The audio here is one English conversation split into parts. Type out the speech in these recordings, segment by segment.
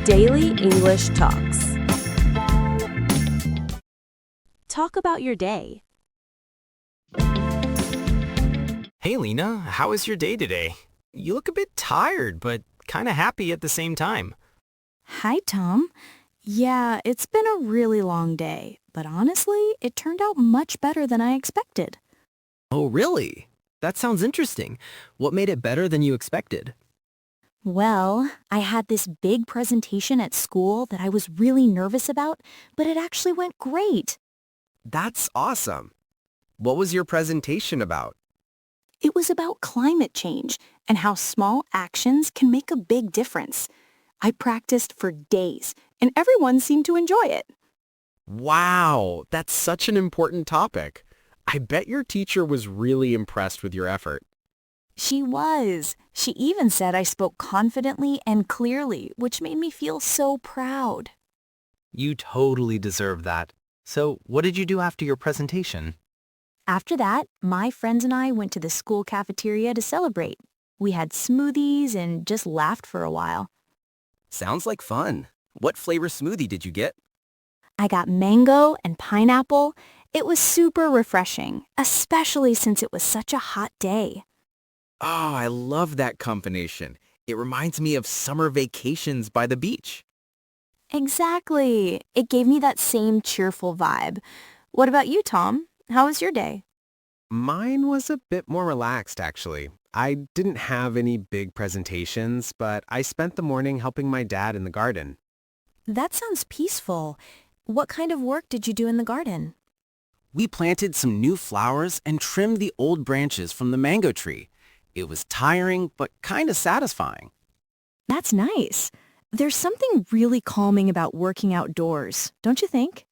Daily English Talks. Talk about your day. Hey Lina, how was your day today? You look a bit tired, but kind of happy at the same time. Hi, Tom. Yeah, it's been a really long day, but honestly, it turned out much better than I expected. Oh, really? That sounds interesting. What made it better than you expected? Well, I had this big presentation at school that I was really nervous about, but it actually went great. That's awesome. What was your presentation about? It was about climate change and how small actions can make a big difference. I practiced for days, and everyone seemed to enjoy it. Wow, that's such an important topic. I bet your teacher was really impressed with your effort. She was. She even said I spoke confidently and clearly, which made me feel so proud. You totally deserve that. So, what did you do after your presentation? After that, my friends and I went to the school cafeteria to celebrate. We had smoothies and just laughed for a while. Sounds like fun. What flavor smoothie did you get? I got mango and pineapple. It was super refreshing, especially since it was such a hot day. Oh, I love that combination. It reminds me of summer vacations by the beach. Exactly. It gave me that same cheerful vibe. What about you, Tom? How was your day? Mine was a bit more relaxed, actually. I didn't have any big presentations, but I spent the morning helping my dad in the garden. That sounds peaceful. What kind of work did you do in the garden? We planted some new flowers and trimmed the old branches from the mango tree. It was tiring, but kind of satisfying. That's nice. There's something really calming about working outdoors, don't you think?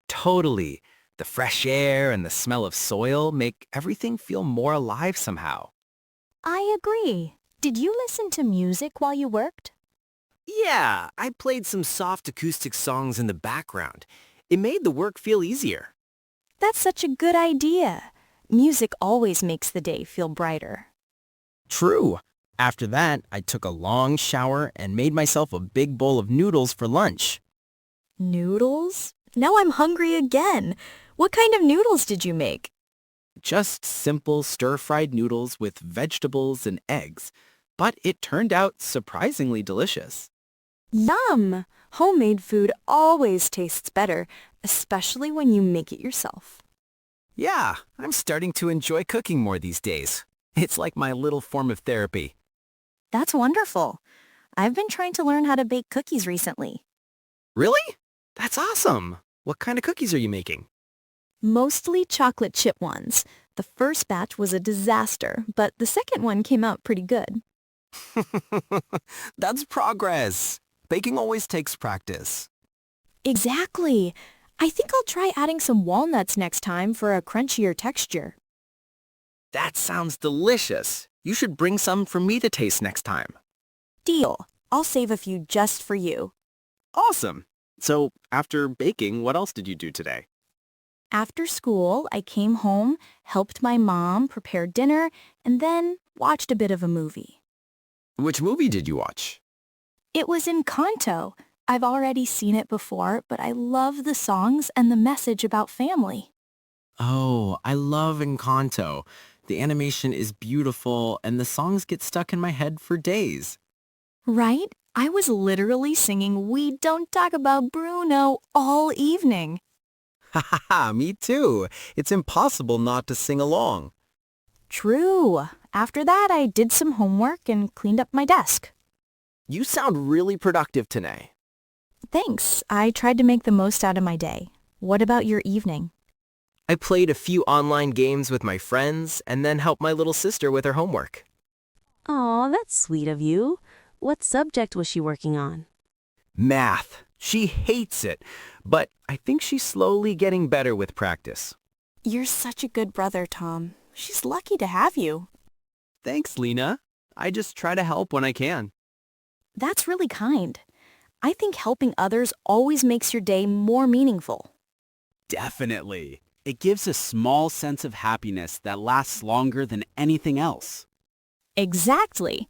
Totally. The fresh air and the smell of soil make everything feel more alive somehow. I agree. Did you listen to music while you worked? Yeah, I played some soft acoustic songs in the background. It made the work feel easier. That's such a good idea. Music always makes the day feel brighter. True. After that, I took a long shower and made myself a big bowl of noodles for lunch. Noodles? Now I'm hungry again. What kind of noodles did you make? Just simple stir-fried noodles with vegetables and eggs. But it turned out surprisingly delicious. Yum! Homemade food always tastes better, especially when you make it yourself. Yeah, I'm starting to enjoy cooking more these days. It's like my little form of therapy. That's wonderful. I've been trying to learn how to bake cookies recently. Really? That's awesome. What kind of cookies are you making? Mostly chocolate chip ones. The first batch was a disaster, but the second one came out pretty good. That's progress. Baking always takes practice. Exactly. I think I'll try adding some walnuts next time for a crunchier texture. That sounds delicious. You should bring some for me to taste next time. Deal. I'll save a few just for you. Awesome. So, after baking, what else did you do today? After school, I came home, helped my mom prepare dinner, and then watched a bit of a movie. Which movie did you watch? It was Encanto. I've already seen it before, but I love the songs and the message about family. Oh, I love Encanto. The animation is beautiful, and the songs get stuck in my head for days. Right? I was literally singing We Don't Talk About Bruno all evening. Ha ha ha, me too. It's impossible not to sing along. True. After that, I did some homework and cleaned up my desk. You sound really productive today. Thanks. I tried to make the most out of my day. What about your evening? I played a few online games with my friends and then helped my little sister with her homework. Aw, that's sweet of you. What subject was she working on? Math. She hates it, but I think she's slowly getting better with practice. You're such a good brother, Tom. She's lucky to have you. Thanks, Lina. I just try to help when I can. That's really kind. I think helping others always makes your day more meaningful. Definitely. It gives a small sense of happiness that lasts longer than anything else. Exactly.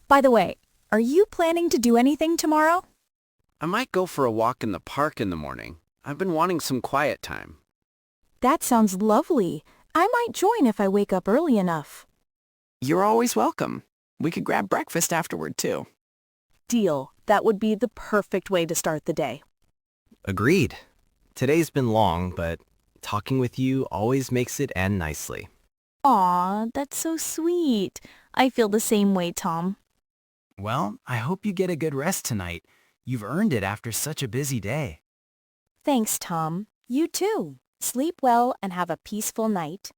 By the way, are you planning to do anything tomorrow? I might go for a walk in the park in the morning. I've been wanting some quiet time. That sounds lovely. I might join if I wake up early enough. You're always welcome. We could grab breakfast afterward, too. Deal. That would be the perfect way to start the day. Agreed. Today's been long, but talking with you always makes it end nicely. Aw, that's so sweet. I feel the same way, Tom. Well, I hope you get a good rest tonight. You've earned it after such a busy day. Thanks, Tom. You too. Sleep well and have a peaceful night.